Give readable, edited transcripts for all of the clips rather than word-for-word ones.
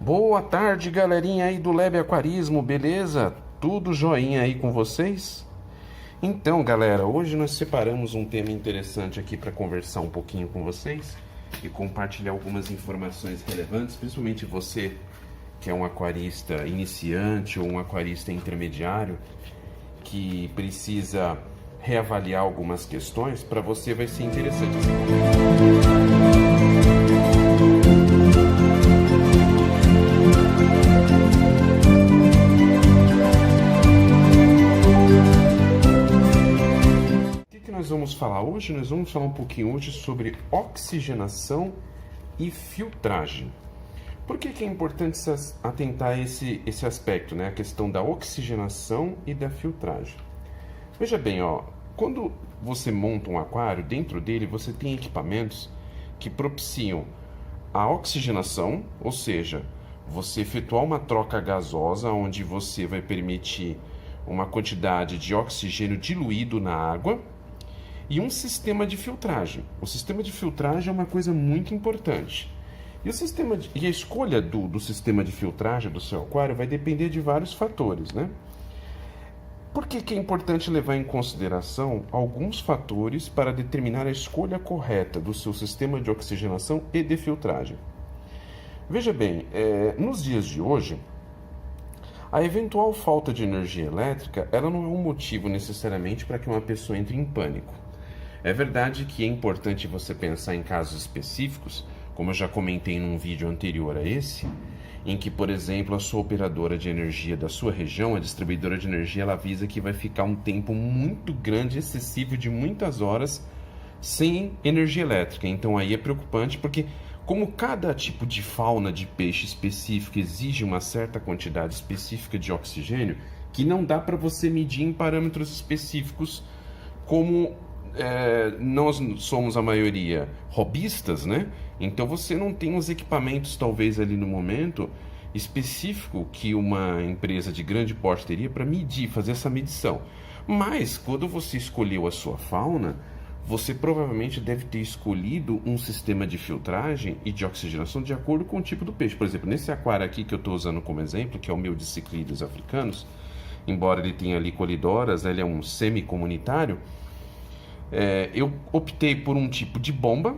Boa tarde, galerinha aí do Lab Aquarismo, beleza? Tudo joinha aí com vocês? Então, galera, hoje nós separamos um tema interessante aqui para conversar um pouquinho com vocês e compartilhar algumas informações relevantes, principalmente você que é um aquarista iniciante ou um aquarista intermediário que precisa reavaliar algumas questões. Para você vai ser interessante essa conversa. Nós vamos falar hoje? Nós vamos falar um pouquinho hoje sobre oxigenação e filtragem. Por que é importante se atentar a esse aspecto, né? A questão da oxigenação e da filtragem. Veja bem, quando você monta um aquário, dentro dele você tem equipamentos que propiciam a oxigenação, ou seja, você efetuar uma troca gasosa onde você vai permitir uma quantidade de oxigênio diluído na água, e um sistema de filtragem. O sistema de filtragem é uma coisa muito importante. E a escolha do sistema de filtragem do seu aquário vai depender de vários fatores, né? Por que é importante levar em consideração alguns fatores para determinar a escolha correta do seu sistema de oxigenação e de filtragem? Veja bem, nos dias de hoje, a eventual falta de energia elétrica, ela não é um motivo necessariamente para que uma pessoa entre em pânico. É verdade que é importante você pensar em casos específicos, como eu já comentei num vídeo anterior a esse, em que, por exemplo, a sua operadora de energia da sua região, a distribuidora de energia, ela avisa que vai ficar um tempo muito grande, excessivo de muitas horas, sem energia elétrica. Então aí é preocupante, porque como cada tipo de fauna de peixe específico exige uma certa quantidade específica de oxigênio, que não dá para você medir em parâmetros específicos, como nós somos a maioria robistas, né? Então você não tem os equipamentos, talvez ali no momento específico, que uma empresa de grande porte teria para medir, fazer essa medição. Mas quando você escolheu a sua fauna, você provavelmente deve ter escolhido um sistema de filtragem e de oxigenação de acordo com o tipo do peixe. Por exemplo, nesse aquário aqui que eu estou usando como exemplo, que é o meu de ciclídeos africanos, embora ele tenha ali colidoras, ele é um semi-comunitário. Eu optei por um tipo de bomba,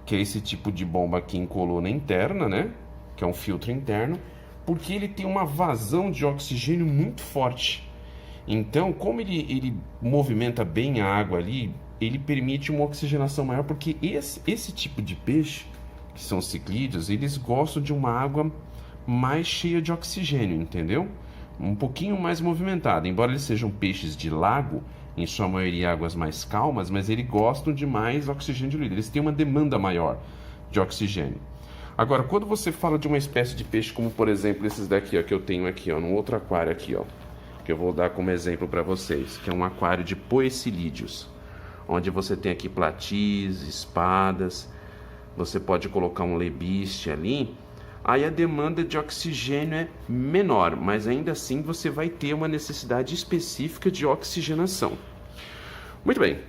que é esse tipo de bomba aqui em coluna interna, né? Que é um filtro interno, porque ele tem uma vazão de oxigênio muito forte. Então, como ele movimenta bem a água ali, ele permite uma oxigenação maior, porque esse tipo de peixe, que são ciclídeos, eles gostam de uma água mais cheia de oxigênio, entendeu? Um pouquinho mais movimentada, embora eles sejam peixes de lago, em sua maioria águas mais calmas, mas eles gostam de mais oxigênio diluído, eles têm uma demanda maior de oxigênio. Agora, quando você fala de uma espécie de peixe, como por exemplo esses daqui, que eu tenho aqui, num outro aquário aqui, que eu vou dar como exemplo para vocês, que é um aquário de poecilídeos, onde você tem aqui platis, espadas, você pode colocar um lebiste ali, aí a demanda de oxigênio é menor, mas ainda assim você vai ter uma necessidade específica de oxigenação. Muito bem,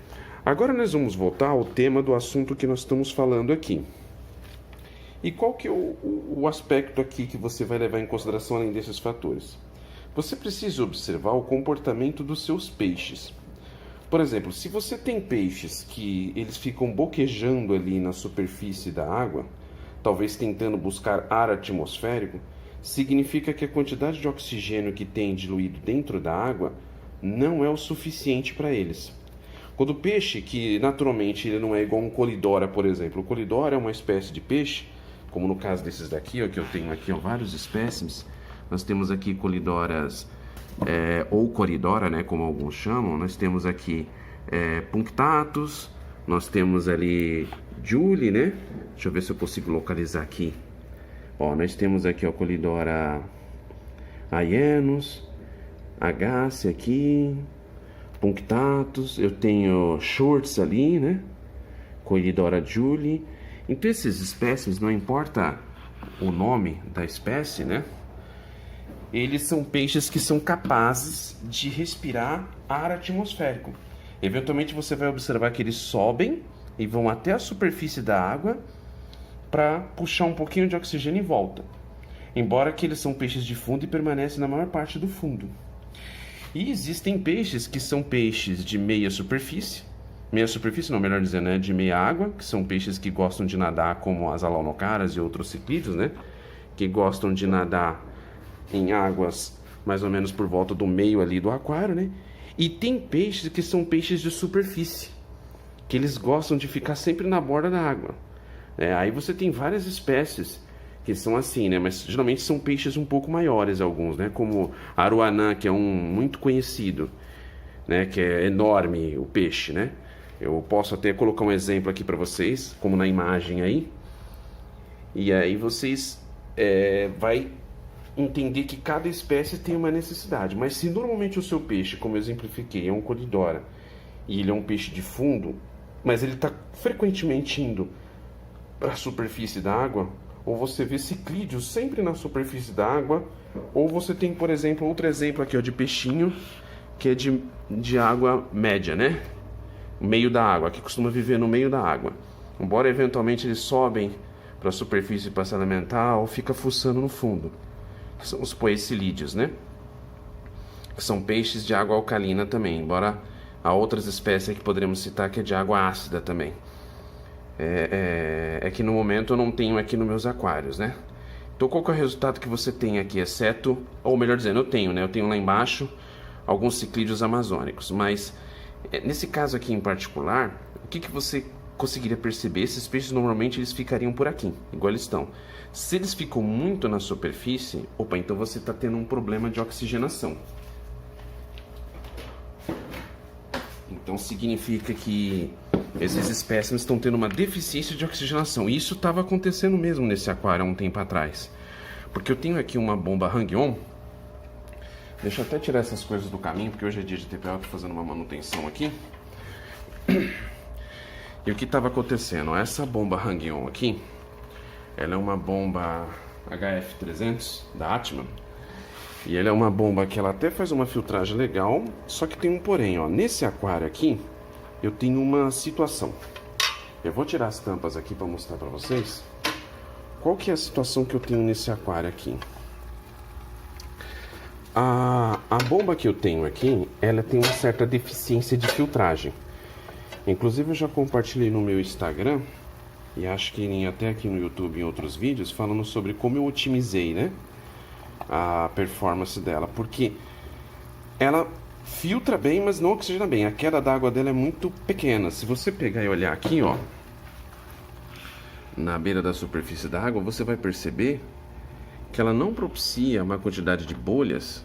agora nós vamos voltar ao tema do assunto que nós estamos falando aqui. E qual que é o aspecto aqui que você vai levar em consideração além desses fatores? Você precisa observar o comportamento dos seus peixes. Por exemplo, se você tem peixes que eles ficam boquejando ali na superfície da água, talvez tentando buscar ar atmosférico, significa que a quantidade de oxigênio que tem diluído dentro da água não é o suficiente para eles. Quando o peixe, que naturalmente ele não é igual a um colidora, por exemplo, o colidora é uma espécie de peixe, como no caso desses daqui, que eu tenho aqui vários espécimes, nós temos aqui colidoras, ou coridora, né, como alguns chamam, nós temos aqui punctatus, nós temos ali Julie, né? Deixa eu ver se eu consigo localizar aqui. Nós temos aqui a colidora Hyanus, Agasse aqui, Punctatus, eu tenho Shorts ali, né? Colidora Julie. Então esses espécimes, não importa o nome da espécie, né? Eles são peixes que são capazes de respirar ar atmosférico. Eventualmente você vai observar que eles sobem e vão até a superfície da água para puxar um pouquinho de oxigênio em volta. embora que eles são peixes de fundo e permanecem na maior parte do fundo. E existem peixes que são peixes de meia superfície não, melhor dizendo, né, de meia água, que são peixes que gostam de nadar como as alaunocaras e outros ciclídeos, né, que gostam de nadar em águas mais ou menos por volta do meio ali do aquário, né? E tem peixes que são peixes de superfície, que eles gostam de ficar sempre na borda da água. Aí você tem várias espécies que são assim, né? Mas geralmente são peixes um pouco maiores, alguns, né? Como aruanã, que é um muito conhecido, né? Que é enorme o peixe, né? Eu posso até colocar um exemplo aqui para vocês, como na imagem aí. E aí vocês vai entender que cada espécie tem uma necessidade. Mas se normalmente o seu peixe, como eu exemplifiquei, é um colidora e ele é um peixe de fundo, mas ele está frequentemente indo para a superfície da água, ou você vê ciclídeos sempre na superfície da água, ou você tem, por exemplo, outro exemplo aqui, ó, de peixinho que é de água média, né? Meio da água, que costuma viver no meio da água. Embora eventualmente eles sobem para a superfície para se alimentar ou fica fuçando no fundo. Que são os poecilídeos, né? Que são peixes de água alcalina também, embora há outras espécies que poderíamos citar que é de água ácida também. É que no momento eu não tenho aqui nos meus aquários, né? Então qual que é o resultado que você tem aqui, exceto, ou melhor dizendo, eu tenho, né? Eu tenho lá embaixo alguns ciclídeos amazônicos, mas nesse caso aqui em particular, o que você conseguiria perceber? Esses peixes normalmente eles ficariam por aqui, igual eles estão. Se eles ficam muito na superfície, opa, então você está tendo um problema de oxigenação. Então significa que esses espécimes estão tendo uma deficiência de oxigenação. E isso estava acontecendo mesmo nesse aquário há um tempo atrás. Porque eu tenho aqui uma bomba hang-on. Deixa eu até tirar essas coisas do caminho, porque hoje é dia de TPA, estou fazendo uma manutenção aqui. E o que estava acontecendo? Essa bomba hang-on aqui, ela é uma bomba HF300 da Atman. E ela é uma bomba que ela até faz uma filtragem legal, só que tem um porém, ó. Nesse aquário aqui, eu tenho uma situação. Eu vou tirar as tampas aqui para mostrar para vocês. Qual que é a situação que eu tenho nesse aquário aqui? A bomba que eu tenho aqui, ela tem uma certa deficiência de filtragem. Inclusive eu já compartilhei no meu Instagram, e acho que até aqui no YouTube em outros vídeos, falando sobre como eu otimizei, né, a performance dela. Porque ela filtra bem, mas não oxigena bem. A queda d'água dela é muito pequena. Se você pegar e olhar aqui, ó, na beira da superfície da água, você vai perceber que ela não propicia uma quantidade de bolhas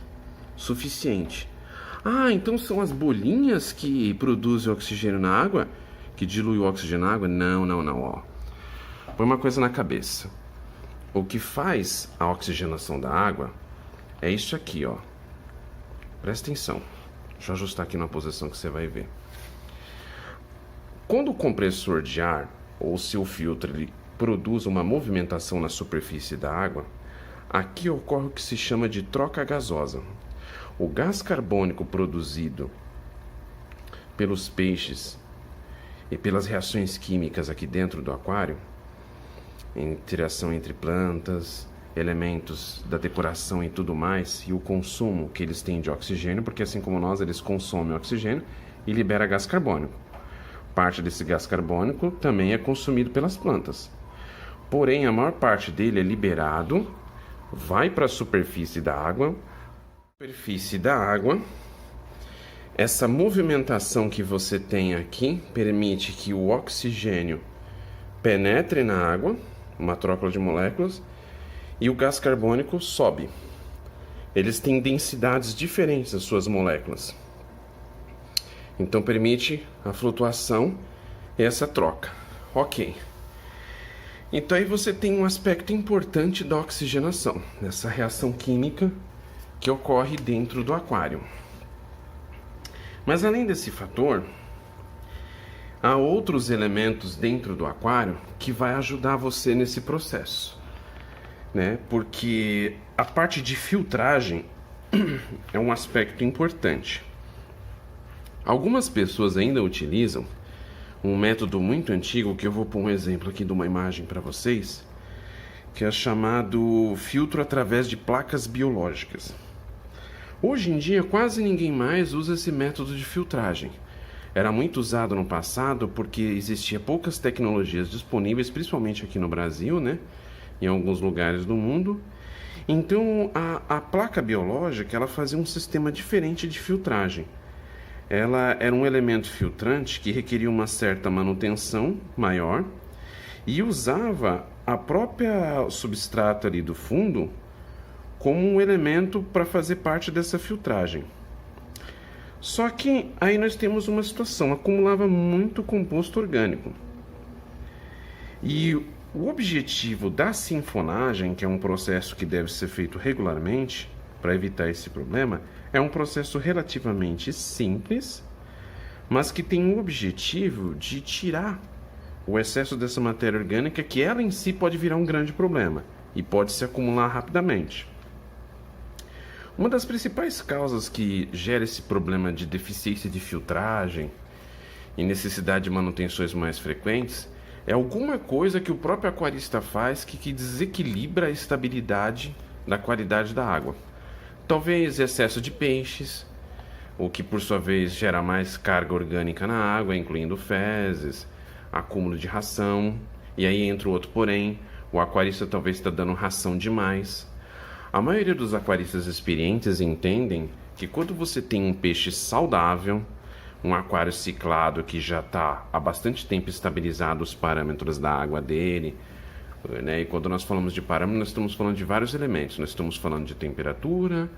suficiente. Ah, então são as bolinhas que produzem oxigênio na água, que diluem o oxigênio na água? Não, ó. Põe uma coisa na cabeça. O que faz a oxigenação da água é isso aqui, ó. Presta atenção. Deixa eu ajustar aqui na posição que você vai ver. Quando o compressor de ar ou o seu filtro ele produz uma movimentação na superfície da água, aqui ocorre o que se chama de troca gasosa. O gás carbônico produzido pelos peixes e pelas reações químicas aqui dentro do aquário, interação entre plantas, elementos da decoração e tudo mais, e o consumo que eles têm de oxigênio, porque assim como nós, eles consomem oxigênio e libera gás carbônico. Parte desse gás carbônico também é consumido pelas plantas. Porém, a maior parte dele é liberado, vai para a superfície da água. Essa movimentação que você tem aqui permite que o oxigênio penetre na água, uma troca de moléculas, e o gás carbônico sobe. Eles têm densidades diferentes, as suas moléculas. Então permite a flutuação e essa troca. Ok. Então aí você tem um aspecto importante da oxigenação, nessa reação química que ocorre dentro do aquário. Mas além desse fator, há outros elementos dentro do aquário que vai ajudar você nesse processo, né? Porque a parte de filtragem é um aspecto importante. Algumas pessoas ainda utilizam um método muito antigo, que eu vou pôr um exemplo aqui de uma imagem para vocês, que é chamado filtro através de placas biológicas. Hoje em dia, quase ninguém mais usa esse método de filtragem. Era muito usado no passado porque existia poucas tecnologias disponíveis, principalmente aqui no Brasil, né? Em alguns lugares do mundo. Então, a placa biológica ela fazia um sistema diferente de filtragem. Ela era um elemento filtrante que requeria uma certa manutenção maior e usava a própria substrato ali do fundo como um elemento para fazer parte dessa filtragem. Só que aí nós temos uma situação, acumulava muito composto orgânico. E o objetivo da sinfonagem, que é um processo que deve ser feito regularmente para evitar esse problema, é um processo relativamente simples, mas que tem o objetivo de tirar o excesso dessa matéria orgânica, que ela em si pode virar um grande problema e pode se acumular rapidamente. Uma das principais causas que gera esse problema de deficiência de filtragem e necessidade de manutenções mais frequentes é alguma coisa que o próprio aquarista faz que desequilibra a estabilidade da qualidade da água. Talvez excesso de peixes, o que por sua vez gera mais carga orgânica na água, incluindo fezes, acúmulo de ração, e aí entra o outro porém, o aquarista talvez está dando ração demais. A maioria dos aquaristas experientes entendem que quando você tem um peixe saudável, um aquário ciclado que já está há bastante tempo estabilizado os parâmetros da água dele, né? E quando nós falamos de parâmetros, nós estamos falando de vários elementos. Nós estamos falando de temperatura,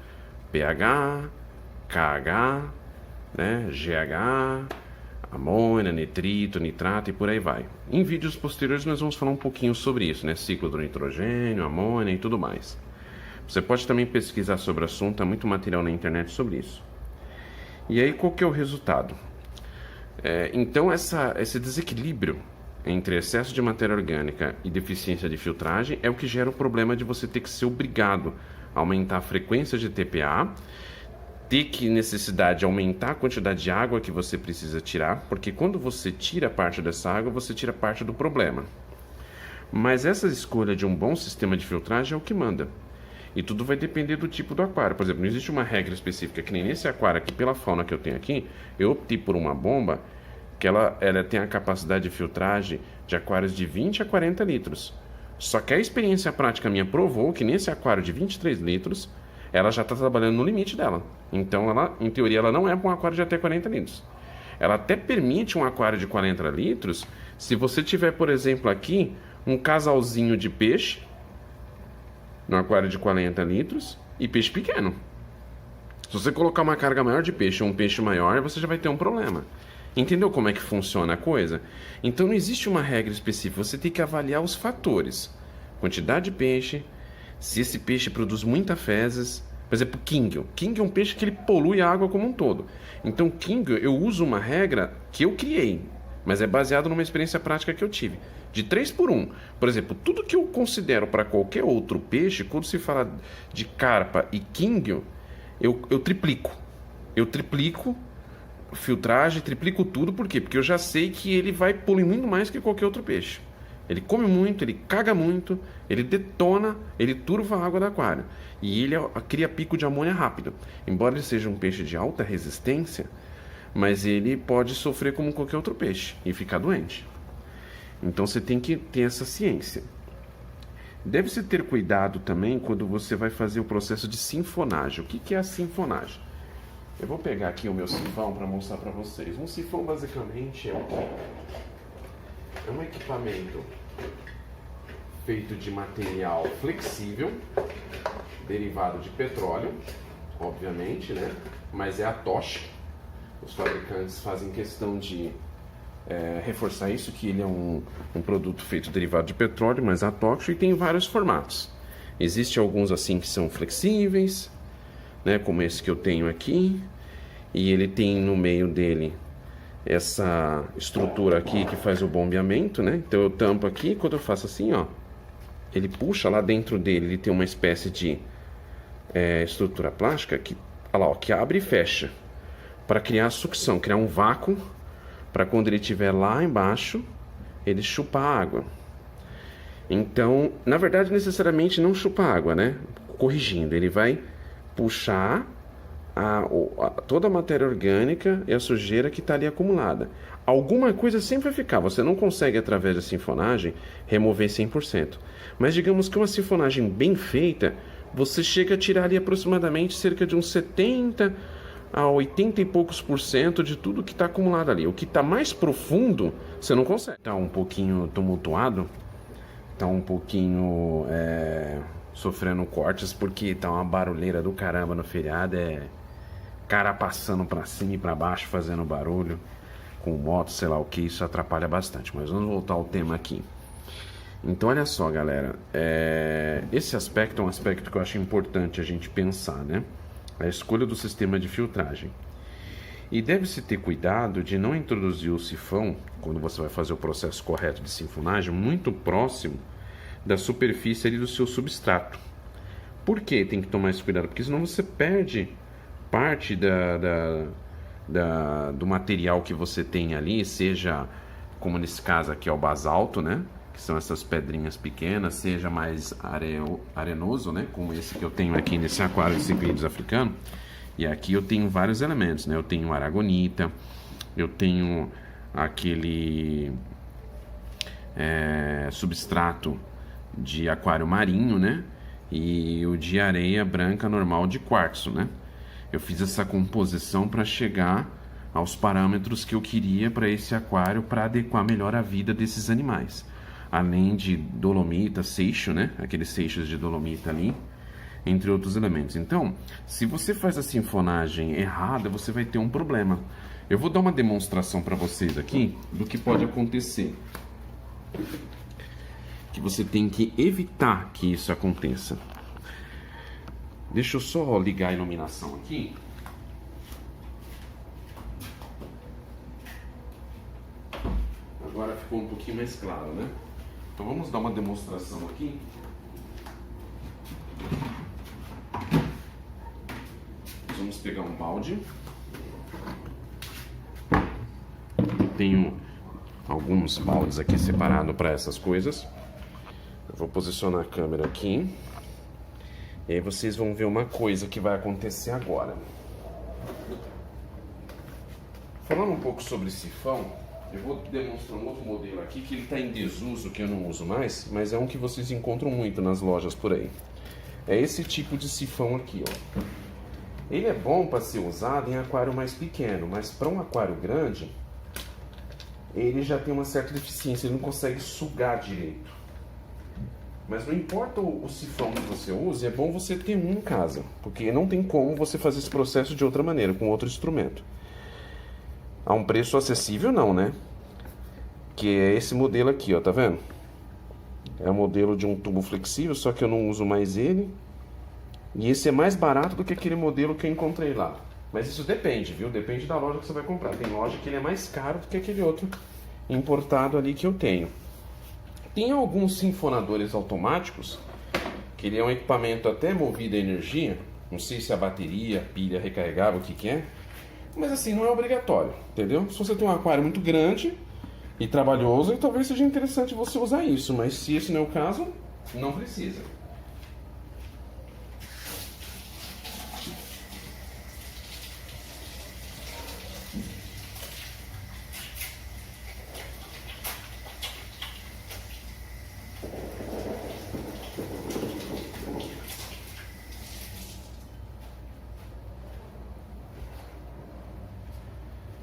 pH, KH, né? GH, amônia, nitrito, nitrato e por aí vai. Em vídeos posteriores nós vamos falar um pouquinho sobre isso, né? Ciclo do nitrogênio, amônia e tudo mais. Você pode também pesquisar sobre o assunto, há muito material na internet sobre isso. E aí, qual que é o resultado? Então, esse desequilíbrio entre excesso de matéria orgânica e deficiência de filtragem é o que gera o problema de você ter que ser obrigado a aumentar a frequência de TPA, ter que necessidade de aumentar a quantidade de água que você precisa tirar, porque quando você tira parte dessa água, você tira parte do problema. Mas essa escolha de um bom sistema de filtragem é o que manda. E tudo vai depender do tipo do aquário. Por exemplo, não existe uma regra específica, que nem nesse aquário aqui, pela fauna que eu tenho aqui, eu optei por uma bomba que ela tem a capacidade de filtragem de aquários de 20 a 40 litros. Só que a experiência prática minha provou que nesse aquário de 23 litros, ela já está trabalhando no limite dela. Então, ela, em teoria, ela não é para um aquário de até 40 litros. Ela até permite um aquário de 40 litros se você tiver, por exemplo, aqui, um casalzinho de peixe, no aquário de 40 litros e peixe pequeno. Se você colocar uma carga maior de peixe ou um peixe maior, você já vai ter um problema. Entendeu como é que funciona a coisa? Então não existe uma regra específica, você tem que avaliar os fatores. Quantidade de peixe, se esse peixe produz muita fezes. Por exemplo, King. King é um peixe que ele polui a água como um todo. Então King, eu uso uma regra que eu criei, mas é baseado numa experiência prática que eu tive. De 3 por 1. Por exemplo, tudo que eu considero para qualquer outro peixe, quando se fala de carpa e king, eu triplico. Eu triplico filtragem, triplico tudo. Por quê? Porque eu já sei que ele vai poluir muito mais que qualquer outro peixe. Ele come muito, ele caga muito, ele detona, ele turva a água do aquário. E ele cria pico de amônia rápido. Embora ele seja um peixe de alta resistência, mas ele pode sofrer como qualquer outro peixe e ficar doente. Então você tem que ter essa ciência. Deve-se ter cuidado também quando você vai fazer o processo de sinfonagem. O que é a sinfonagem? Eu vou pegar aqui o meu sifão para mostrar para vocês. Um sifão basicamente é o quê? É um equipamento feito de material flexível, derivado de petróleo, obviamente, né? Mas é atóxico. Os fabricantes fazem questão de reforçar isso, que ele é um produto feito derivado de petróleo, mas atóxico, e tem vários formatos. Existem alguns assim que são flexíveis, né, como esse que eu tenho aqui, e ele tem no meio dele essa estrutura aqui que faz o bombeamento, né? Então eu tampo aqui, quando eu faço assim, ó, ele puxa lá dentro dele, ele tem uma espécie de estrutura plástica que, olha lá, ó, que abre e fecha para criar sucção, criar um vácuo, para quando ele estiver lá embaixo, ele chupar a água. Então, na verdade, necessariamente não chupa água, né? Corrigindo, ele vai puxar toda a matéria orgânica e a sujeira que está ali acumulada. Alguma coisa sempre vai ficar, você não consegue, através da sinfonagem, remover 100%. Mas digamos que uma sinfonagem bem feita, você chega a tirar ali aproximadamente cerca de uns 70 a 80 e poucos por cento de tudo que está acumulado ali. O que está mais profundo, você não consegue. Está um pouquinho tumultuado, está um pouquinho sofrendo cortes, porque tá uma barulheira do caramba no feriado, cara passando pra cima e pra baixo, fazendo barulho, com moto, sei lá o que, isso atrapalha bastante. Mas vamos voltar ao tema aqui. Então olha só, galera, esse aspecto é um aspecto que eu acho importante a gente pensar, né? A escolha do sistema de filtragem. E deve-se ter cuidado de não introduzir o sifão, quando você vai fazer o processo correto de sinfonagem, muito próximo da superfície ali do seu substrato. Por que tem que tomar esse cuidado? Porque senão você perde parte do material que você tem ali, seja, como nesse caso aqui, é o basalto, né? Que são essas pedrinhas pequenas, seja mais arenoso, né? Como esse que eu tenho aqui nesse aquário de ciclídeos africano. E aqui eu tenho vários elementos, né? Eu tenho aragonita, eu tenho aquele substrato de aquário marinho, né? E o de areia branca normal de quartzo, né? Eu fiz essa composição para chegar aos parâmetros que eu queria para esse aquário, para adequar melhor a vida desses animais. Além de dolomita, seixo, né? Aqueles seixos de dolomita ali, entre outros elementos. Então, se você faz a sinfonagem errada, você vai ter um problema. Eu vou dar uma demonstração para vocês aqui do que pode acontecer. Que você tem que evitar que isso aconteça. Deixa eu só ligar a iluminação aqui. Agora ficou um pouquinho mais claro, né? Então vamos dar uma demonstração aqui. Vamos pegar um balde. Eu tenho alguns baldes aqui separados para essas coisas. Eu vou posicionar a câmera aqui. E aí vocês vão ver uma coisa que vai acontecer agora. Falando um pouco sobre sifão, eu vou demonstrar um outro modelo aqui que ele está em desuso, que eu não uso mais, mas é um que vocês encontram muito nas lojas por aí. É esse tipo de sifão aqui, ó. Ele é bom para ser usado em aquário mais pequeno, mas para um aquário grande, ele já tem uma certa deficiência, ele não consegue sugar direito. Mas não importa o sifão que você use, é bom você ter um em casa, porque não tem como você fazer esse processo de outra maneira, com outro instrumento. A um preço acessível não, né? Que é esse modelo aqui, ó, tá vendo? É o modelo de um tubo flexível, só que eu não uso mais ele. E esse é mais barato do que aquele modelo que eu encontrei lá. Mas isso depende, viu? Depende da loja que você vai comprar. Tem loja que ele é mais caro do que aquele outro importado ali que eu tenho. Tem alguns sinfonadores automáticos, que ele é um equipamento até movido a energia. Não sei se é a bateria, pilha recarregável, o que que é. Mas assim, não é obrigatório, entendeu? Se você tem um aquário muito grande e trabalhoso, talvez seja interessante você usar isso. Mas se esse não é o caso, não precisa.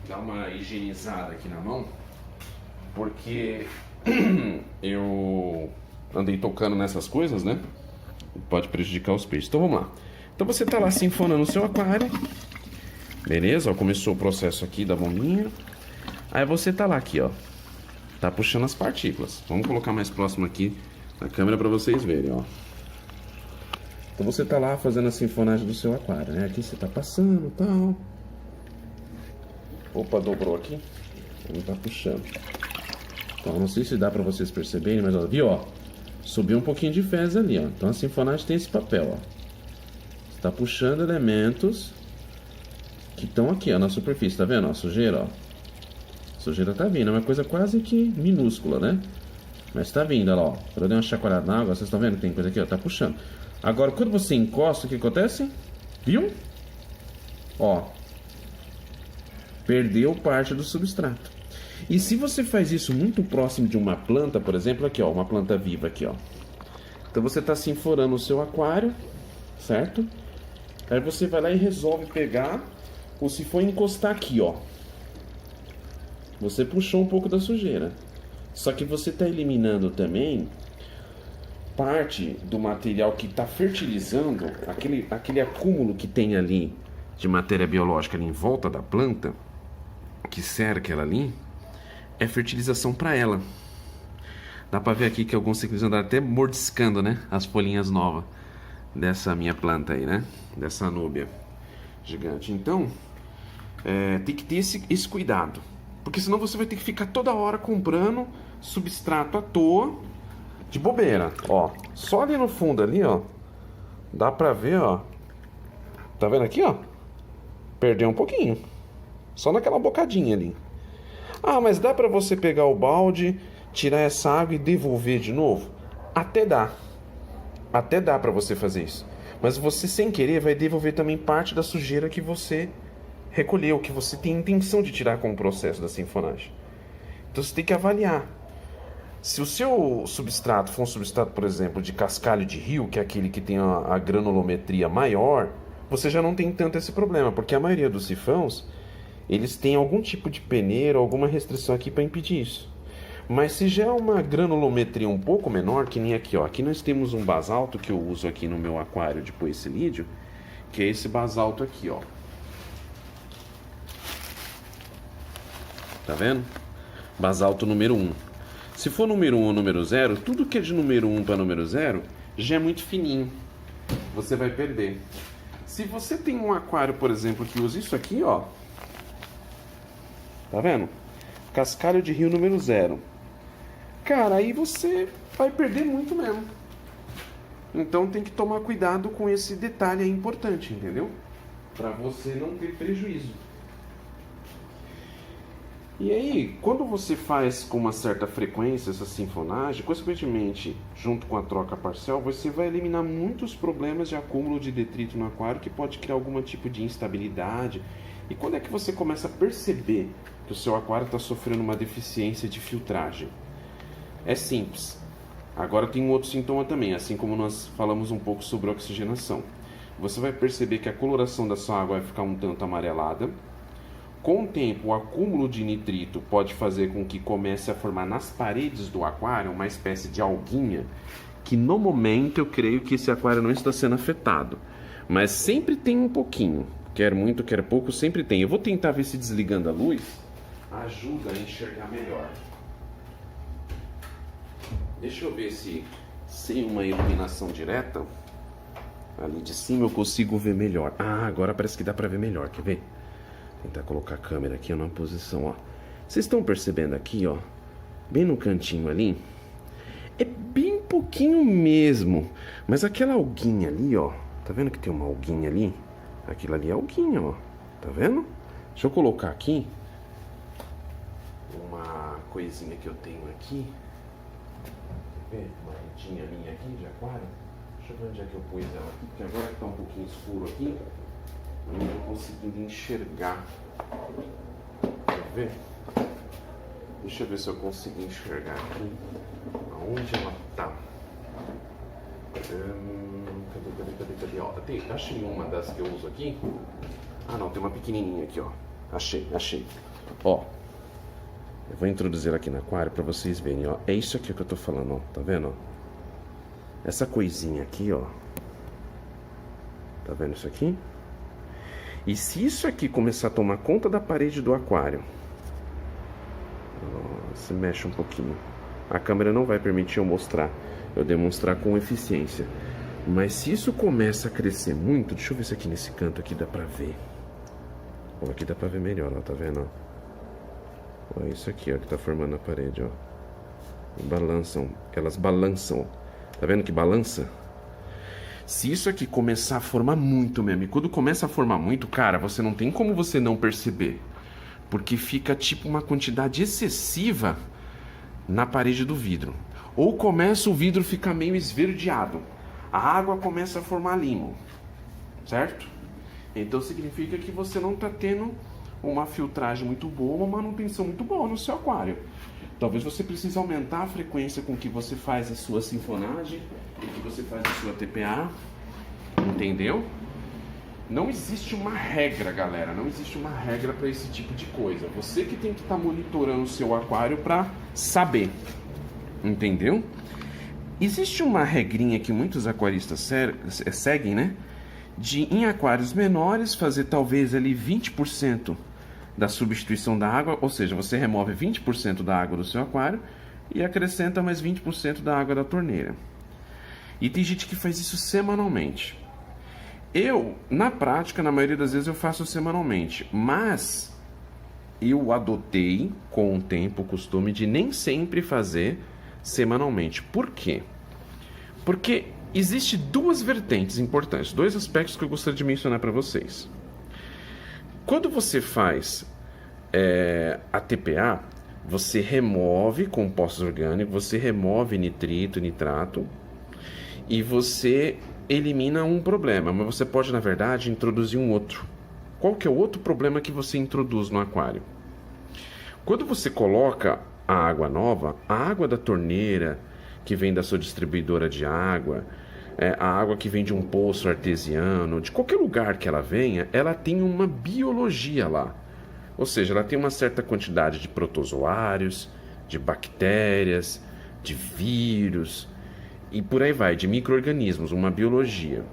Dar uma higienizada aqui na mão, porque eu andei tocando nessas coisas, né? Pode prejudicar os peixes. Então vamos lá. Então você tá lá sinfonando o seu aquário, beleza? Ó, começou o processo aqui da bombinha. Aí você tá lá aqui, ó, tá puxando as partículas. Vamos colocar mais próximo aqui da câmera para vocês verem, ó. Então você tá lá fazendo a sinfonagem do seu aquário, né? Aqui você tá passando, tal. Opa, dobrou aqui. Não tá puxando. Então, não sei se dá pra vocês perceberem, mas ó, viu, ó? Subiu um pouquinho de fezes ali, ó. Então a sinfonagem tem esse papel, ó. Você tá puxando elementos que estão aqui, ó, na superfície, tá vendo? Ó, a sujeira, ó. A sujeira tá vindo, é uma coisa quase que minúscula, né? Mas tá vindo, olha lá, ó. Quando eu dei uma chacoalhada na água, vocês estão vendo que tem coisa aqui, ó, tá puxando. Agora, quando você encosta, o que acontece? Viu? Ó. Perdeu parte do substrato. E se você faz isso muito próximo de uma planta, por exemplo, aqui, ó, uma planta viva aqui, ó. Então você tá sinforando o seu aquário, certo? Aí você vai lá e resolve pegar, ou se for encostar aqui, ó. Você puxou um pouco da sujeira. Só que você está eliminando também parte do material que está fertilizando, aquele acúmulo que tem ali de matéria biológica ali em volta da planta, que cerca ela ali, é fertilização para ela. Dá para ver aqui que alguns ciclistas andaram até mordiscando, né, as folhinhas novas dessa minha planta aí, né, dessa núbia gigante. Então, tem que ter esse cuidado, porque senão você vai ter que ficar toda hora comprando substrato à toa, de bobeira. Ó, só ali no fundo ali, ó, dá pra ver, ó, tá vendo aqui, ó, perdeu um pouquinho, só naquela bocadinha ali. Ah, mas dá pra você pegar o balde, tirar essa água e devolver de novo? Até dá pra você fazer isso, mas você sem querer vai devolver também parte da sujeira que você recolheu, que você tem intenção de tirar com o processo da sinfonagem. Então você tem que avaliar. Se o seu substrato for um substrato, por exemplo, de cascalho de rio, que é aquele que tem a granulometria maior, você já não tem tanto esse problema, porque a maioria dos sifões, eles têm algum tipo de peneira, alguma restrição aqui para impedir isso. Mas se já é uma granulometria um pouco menor, que nem aqui, ó, aqui nós temos um basalto que eu uso aqui no meu aquário de poecilídeo, que é esse basalto aqui, ó. Tá vendo? Basalto número 1. Se for número 1 ou número 0, tudo que é de número 1 para número 0 já é muito fininho. Você vai perder. Se você tem um aquário, por exemplo, que usa isso aqui, ó. Tá vendo? Cascalho de rio número 0. Cara, aí você vai perder muito mesmo. Então tem que tomar cuidado com esse detalhe aí importante, entendeu? Para você não ter prejuízo. E aí, quando você faz com uma certa frequência essa sinfonagem, consequentemente, junto com a troca parcial, você vai eliminar muitos problemas de acúmulo de detrito no aquário que pode criar algum tipo de instabilidade. E quando é que você começa a perceber que o seu aquário está sofrendo uma deficiência de filtragem? É simples. Agora tem um outro sintoma também, assim como nós falamos um pouco sobre oxigenação. Você vai perceber que a coloração da sua água vai ficar um tanto amarelada. Com o tempo, o acúmulo de nitrito pode fazer com que comece a formar nas paredes do aquário uma espécie de alguinha, que no momento eu creio que esse aquário não está sendo afetado. Mas sempre tem um pouquinho. Quer muito, quer pouco, sempre tem. Eu vou tentar ver se desligando a luz ajuda a enxergar melhor. Deixa eu ver se sem uma iluminação direta, ali de cima eu consigo ver melhor. Ah, agora parece que dá para ver melhor, quer ver? Tentar colocar a câmera aqui numa posição, ó. Vocês estão percebendo aqui, ó, bem no cantinho ali, é bem pouquinho mesmo, mas aquela alguinha ali, ó, tá vendo que tem uma alguinha ali? Aquilo ali é alguinha, ó, tá vendo? Deixa eu colocar aqui uma coisinha que eu tenho aqui, quer ver? Uma retinha minha aqui de aquário. Deixa eu ver onde é que eu pus ela aqui, porque agora que tá um pouquinho escuro aqui, eu não estou conseguindo enxergar. Quer ver? Deixa eu ver se eu consigo enxergar aqui aonde ela tá. Cadê? Ó, achei uma das que eu uso aqui. Ah não, tem uma pequenininha aqui, ó. Achei. Ó, eu vou introduzir aqui no aquário para vocês verem, ó. É isso aqui que eu tô falando, ó. Tá vendo, ó? Essa coisinha aqui, ó. Tá vendo isso aqui? E se isso aqui começar a tomar conta da parede do aquário, se mexe um pouquinho. A câmera não vai permitir eu demonstrar com eficiência. Mas se isso começa a crescer muito, deixa eu ver se aqui nesse canto aqui dá pra ver. Ó, aqui dá pra ver melhor, ó, tá vendo, ó? Ó, isso aqui, ó, que tá formando a parede, ó. Elas balançam, tá vendo que balança? Se isso aqui começar a formar muito mesmo, e quando começa a formar muito, cara, você não tem como você não perceber. Porque fica tipo uma quantidade excessiva na parede do vidro. Ou começa o vidro ficar meio esverdeado. A água começa a formar limo, certo? Então significa que você não está tendo uma filtragem muito boa, uma manutenção muito boa no seu aquário. Talvez você precise aumentar a frequência com que você faz a sua sinfonagem, com que você faz a sua TPA, entendeu? Não existe uma regra, galera, não existe uma regra para esse tipo de coisa. Você que tem que estar monitorando o seu aquário para saber, entendeu? Existe uma regrinha que muitos aquaristas seguem, né? De em aquários menores fazer talvez ali 20% da substituição da água, ou seja, você remove 20% da água do seu aquário e acrescenta mais 20% da água da torneira. E tem gente que faz isso semanalmente. Eu, na prática, na maioria das vezes eu faço semanalmente, mas eu adotei com o tempo o costume de nem sempre fazer semanalmente. Por quê? Porque existe duas vertentes importantes, dois aspectos que eu gostaria de mencionar para vocês. Quando você faz a TPA, você remove compostos orgânicos, você remove nitrito, nitrato e você elimina um problema, mas você pode, na verdade, introduzir um outro. Qual que é o outro problema que você introduz no aquário? Quando você coloca a água nova, a água da torneira, que vem da sua distribuidora de água, a água que vem de um poço artesiano, de qualquer lugar que ela venha, ela tem uma biologia lá. Ou seja, ela tem uma certa quantidade de protozoários, de bactérias, de vírus, e por aí vai, de micro-organismos, uma biologia.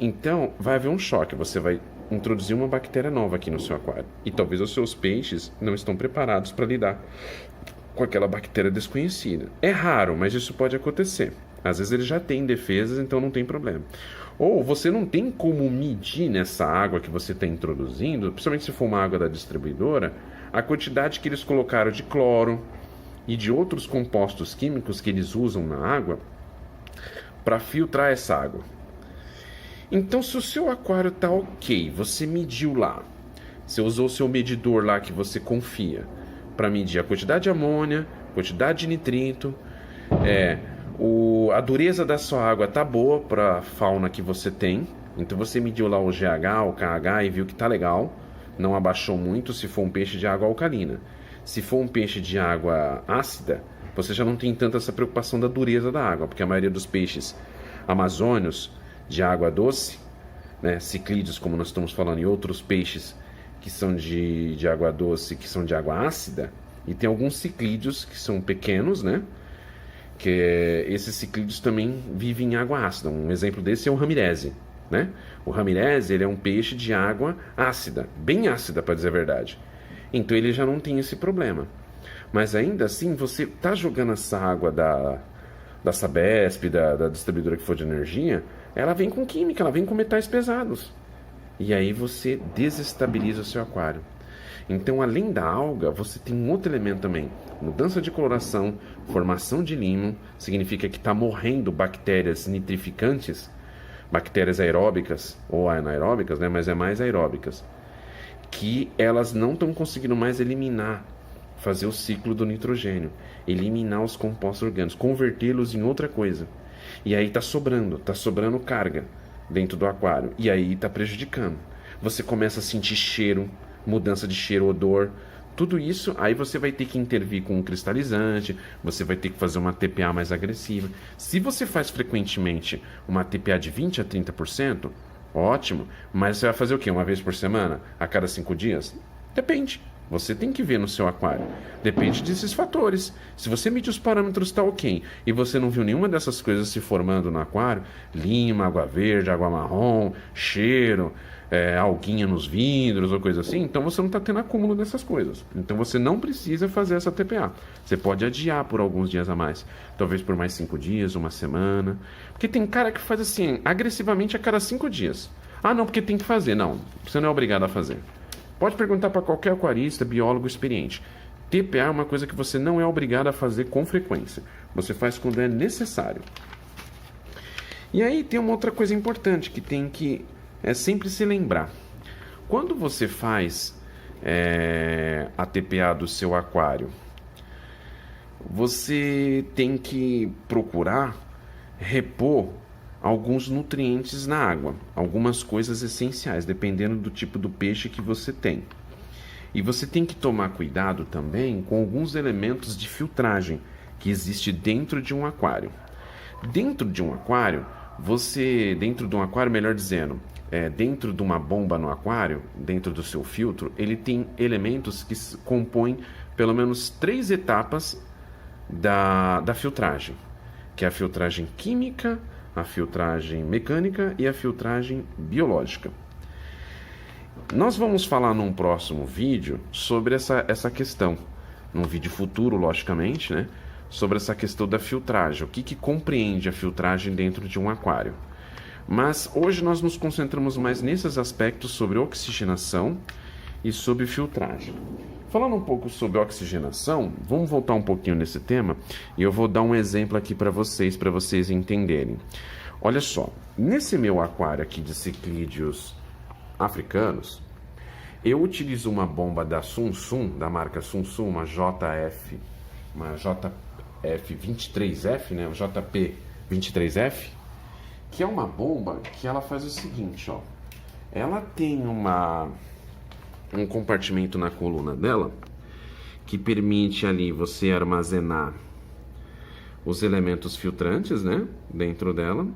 Então, vai haver um choque, você vai introduzir uma bactéria nova aqui no seu aquário. E talvez os seus peixes não estão preparados para lidar com aquela bactéria desconhecida. É raro, mas isso pode acontecer. Às vezes eles já têm defesas, então não tem problema. Ou você não tem como medir nessa água que você está introduzindo, principalmente se for uma água da distribuidora, a quantidade que eles colocaram de cloro e de outros compostos químicos que eles usam na água para filtrar essa água. Então, se o seu aquário está ok, você mediu lá, você usou o seu medidor lá que você confia para medir a quantidade de amônia, quantidade de nitrito, a dureza da sua água tá boa para a fauna que você tem. Então você mediu lá o GH, o KH e viu que tá legal, não abaixou muito se for um peixe de água alcalina. Se for um peixe de água ácida, você já não tem tanta essa preocupação da dureza da água, porque a maioria dos peixes amazônios de água doce, né, ciclídeos como nós estamos falando, e outros peixes que são de água doce, que são de água ácida, e tem alguns ciclídeos que são pequenos, né, que esses ciclídeos também vivem em água ácida. Um exemplo desse é o ramireze, né? O ramireze, ele é um peixe de água ácida, bem ácida para dizer a verdade. Então ele já não tem esse problema. Mas ainda assim, você está jogando essa água da Sabesp, da distribuidora que for de energia, ela vem com química, ela vem com metais pesados. E aí você desestabiliza o seu aquário. Então, além da alga, você tem um outro elemento também. Mudança de coloração, formação de limo, significa que está morrendo bactérias nitrificantes, bactérias aeróbicas, ou anaeróbicas, né? Mas é mais aeróbicas, que elas não estão conseguindo mais eliminar, fazer o ciclo do nitrogênio, eliminar os compostos orgânicos, convertê-los em outra coisa. E aí está sobrando carga dentro do aquário, e aí está prejudicando. Você começa a sentir cheiro, mudança de cheiro, odor, tudo isso, aí você vai ter que intervir com um cristalizante, você vai ter que fazer uma TPA mais agressiva. Se você faz frequentemente uma TPA de 20% a 30%, ótimo, mas você vai fazer o quê? Uma vez por semana? A cada 5 dias? Depende. Você tem que ver no seu aquário. Depende desses fatores. Se você medir os parâmetros, está ok, e você não viu nenhuma dessas coisas se formando no aquário, lima, água verde, água marrom, cheiro, alguinha nos vidros ou coisa assim, então você não está tendo acúmulo dessas coisas. Então você não precisa fazer essa TPA. Você pode adiar por alguns dias a mais. Talvez por mais 5 dias, uma semana. Porque tem cara que faz assim, agressivamente a cada 5 dias. Ah, não, porque tem que fazer. Não, você não é obrigado a fazer. Pode perguntar para qualquer aquarista, biólogo experiente. TPA é uma coisa que você não é obrigado a fazer com frequência. Você faz quando é necessário. E aí tem uma outra coisa importante que tem que sempre se lembrar. Quando você faz a TPA do seu aquário, você tem que procurar repor alguns nutrientes na água, algumas coisas essenciais, dependendo do tipo do peixe que você tem. E você tem que tomar cuidado também com alguns elementos de filtragem que existe dentro de um aquário. Dentro de um aquário, melhor dizendo, dentro de uma bomba no aquário, dentro do seu filtro, ele tem elementos que compõem pelo menos 3 etapas da filtragem, que é a filtragem química, a filtragem mecânica e a filtragem biológica. Nós vamos falar num próximo vídeo sobre essa questão, num vídeo futuro, logicamente, né? Sobre essa questão da filtragem, o que compreende a filtragem dentro de um aquário. Mas hoje nós nos concentramos mais nesses aspectos sobre oxigenação e sobre filtragem. Falando um pouco sobre oxigenação, vamos voltar um pouquinho nesse tema e eu vou dar um exemplo aqui para vocês entenderem. Olha só, nesse meu aquário aqui de ciclídeos africanos, eu utilizo uma bomba da Sunsum, da marca Sunsum, uma JF23F, né, o JP23F, que é uma bomba que ela faz o seguinte, ó. Ela tem um compartimento na coluna dela que permite ali você armazenar os elementos filtrantes, né, dentro dela.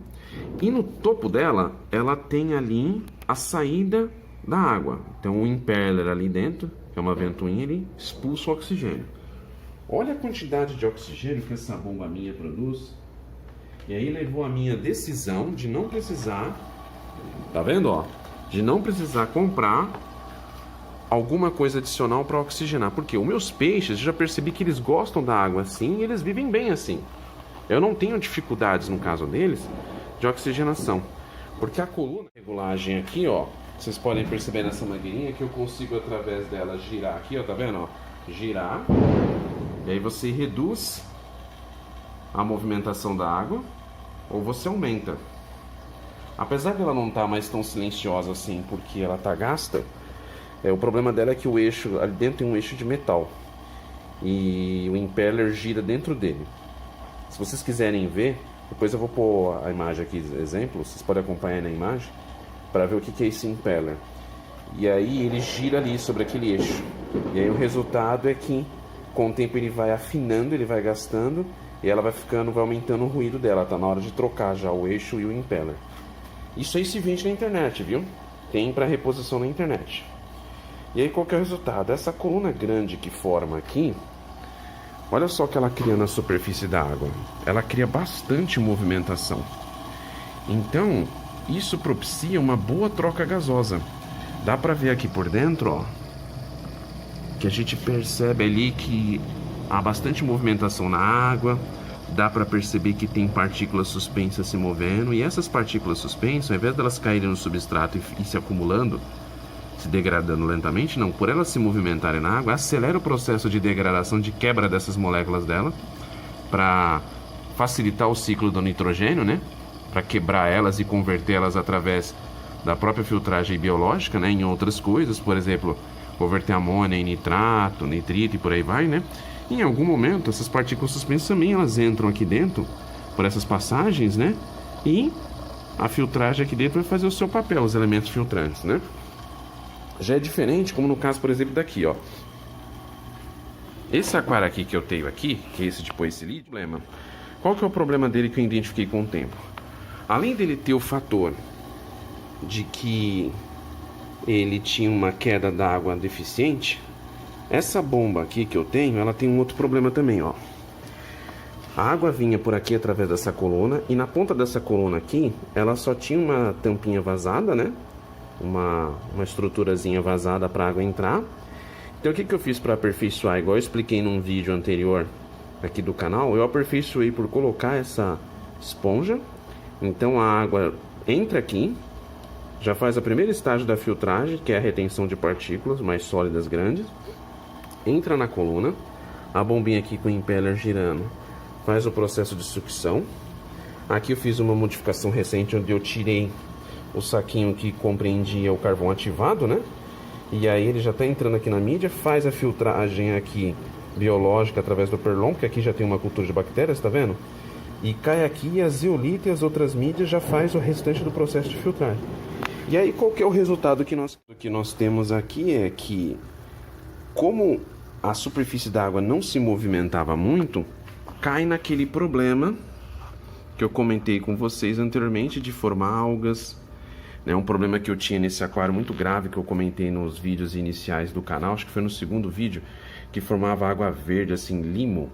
E no topo dela, ela tem ali a saída da água. Então, um impeller ali dentro, que é uma ventoinha, ele expulsa o oxigênio. Olha a quantidade de oxigênio que essa bomba minha produz. E aí levou a minha decisão de não precisar, tá vendo, ó? De não precisar comprar alguma coisa adicional para oxigenar. Porque os meus peixes, eu já percebi que eles gostam da água assim e eles vivem bem assim. Eu não tenho dificuldades, no caso deles, de oxigenação. Porque a coluna de regulagem aqui, ó, vocês podem perceber nessa mangueirinha que eu consigo, através dela, girar aqui, ó, tá vendo, ó? Girar. E aí você reduz a movimentação da água ou você aumenta. Apesar dela não estar mais tão silenciosa assim porque ela tá gasta, o problema dela é que o eixo, ali dentro tem um eixo de metal e o impeller gira dentro dele. Se vocês quiserem ver, depois eu vou pôr a imagem aqui, exemplo, vocês podem acompanhar na imagem para ver o que é esse impeller. E aí ele gira ali sobre aquele eixo. E aí o resultado é que com o tempo ele vai afinando, ele vai gastando e ela vai aumentando o ruído dela. Tá na hora de trocar já o eixo e o impeller. Isso aí se vende na internet, viu? Tem para reposição na internet. E aí qual que é o resultado? Essa coluna grande que forma aqui, olha só o que ela cria na superfície da água. Ela cria bastante movimentação. Então, isso propicia uma boa troca gasosa. Dá pra ver aqui por dentro, ó, que a gente percebe ali que há bastante movimentação na água. Dá pra perceber que tem partículas suspensas se movendo. E essas partículas suspensas, ao invés delas caírem no substrato e se acumulando, se degradando lentamente, não, por elas se movimentarem na água, acelera o processo de degradação, de quebra dessas moléculas dela, para facilitar o ciclo do nitrogênio, né? Para quebrar elas e convertê-las através da própria filtragem biológica, né? Em outras coisas, por exemplo, converter amônia em nitrato, nitrito e por aí vai, né? E em algum momento, essas partículas suspensas também elas entram aqui dentro, por essas passagens, né? E a filtragem aqui dentro vai fazer o seu papel, os elementos filtrantes, né? Já é diferente, como no caso, por exemplo, daqui, ó. Esse aquário aqui que eu tenho aqui, que é esse de poecilídeo, problema. Qual que é o problema dele que eu identifiquei com o tempo? Além dele ter o fator de que ele tinha uma queda d'água deficiente, essa bomba aqui que eu tenho, ela tem um outro problema também, ó. A água vinha por aqui através dessa coluna e na ponta dessa coluna aqui, ela só tinha uma tampinha vazada, né? Uma estruturazinha vazada para a água entrar. Então o que eu fiz para aperfeiçoar? Igual eu expliquei num vídeo anterior aqui do canal, eu aperfeiçoei por colocar essa esponja. Então a água entra aqui, já faz a primeira estágio da filtragem, que é a retenção de partículas mais sólidas grandes. Entra na coluna, a bombinha aqui com o impeller girando faz o processo de sucção. Aqui eu fiz uma modificação recente onde eu tirei o saquinho que compreendia o carvão ativado, né? E aí ele já está entrando aqui na mídia, faz a filtragem aqui biológica através do perlon, porque aqui já tem uma cultura de bactérias, tá vendo? E cai aqui e a zeolita e as outras mídias já faz o restante do processo de filtragem. E aí qual que é o resultado que nós temos aqui é que, como a superfície da água não se movimentava muito, cai naquele problema que eu comentei com vocês anteriormente de formar algas, né? Um problema que eu tinha nesse aquário muito grave que eu comentei nos vídeos iniciais do canal, acho que foi no segundo vídeo, que formava água verde, assim, limo.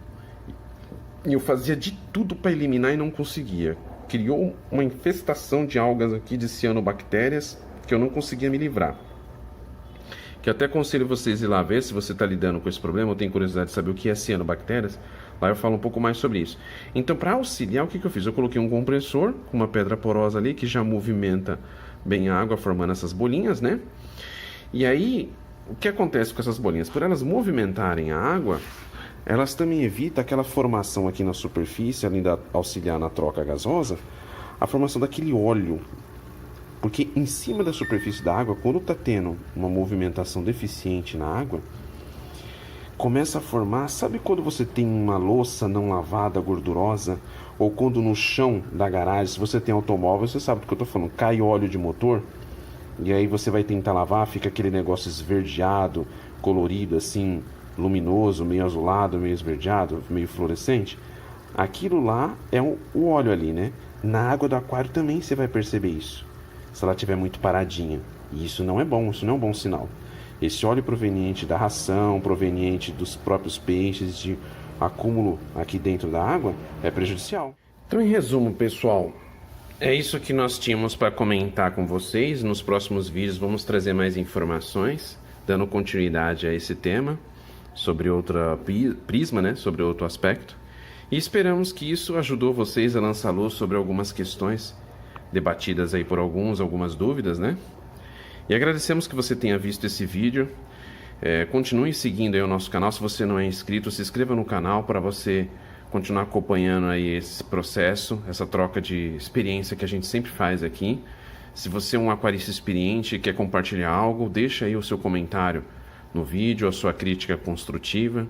E eu fazia de tudo para eliminar e não conseguia. Criou uma infestação de algas aqui, de cianobactérias, que eu não conseguia me livrar. Que eu até aconselho vocês ir lá ver se você está lidando com esse problema, ou tem curiosidade de saber o que é cianobactérias. Lá eu falo um pouco mais sobre isso. Então, para auxiliar, o que eu fiz? Eu coloquei um compressor com uma pedra porosa ali, que já movimenta bem a água, formando essas bolinhas, né? E aí, o que acontece com essas bolinhas? Por elas movimentarem a água, elas também evitam aquela formação aqui na superfície, além de auxiliar na troca gasosa, a formação daquele óleo. Porque em cima da superfície da água, quando está tendo uma movimentação deficiente na água, começa a formar, sabe quando você tem uma louça não lavada, gordurosa, ou quando no chão da garagem, se você tem automóvel, você sabe do que eu estou falando, cai óleo de motor, e aí você vai tentar lavar, fica aquele negócio esverdeado, colorido, assim, luminoso, meio azulado, meio esverdeado, meio fluorescente. Aquilo lá é o óleo ali, né? Na água do aquário também você vai perceber isso, se ela estiver muito paradinha. E isso não é bom, isso não é um bom sinal. Esse óleo proveniente da ração, proveniente dos próprios peixes, de acúmulo aqui dentro da água, é prejudicial. Então, em resumo, pessoal, é isso que nós tínhamos para comentar com vocês. Nos próximos vídeos vamos trazer mais informações, dando continuidade a esse tema, sobre outra prisma, né? Sobre outro aspecto. E esperamos que isso ajudou vocês a lançar luz sobre algumas questões debatidas aí por algumas dúvidas, né? E agradecemos que você tenha visto esse vídeo. Continue seguindo aí o nosso canal. Se você não é inscrito, se inscreva no canal para você continuar acompanhando aí esse processo, essa troca de experiência que a gente sempre faz aqui. Se você é um aquarista experiente e quer compartilhar algo, deixa aí o seu comentário no vídeo, a sua crítica construtiva.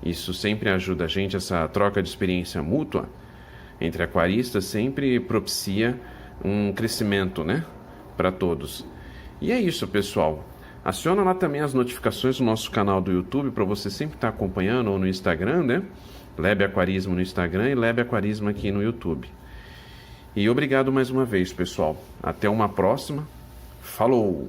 Isso sempre ajuda a gente, essa troca de experiência mútua entre aquaristas sempre propicia um crescimento, né, para todos. E é isso, pessoal. Aciona lá também as notificações do nosso canal do YouTube para você sempre estar acompanhando, ou no Instagram, né? Lebe Aquarismo no Instagram e Lebe Aquarismo aqui no YouTube. E obrigado mais uma vez, pessoal. Até uma próxima. Falou!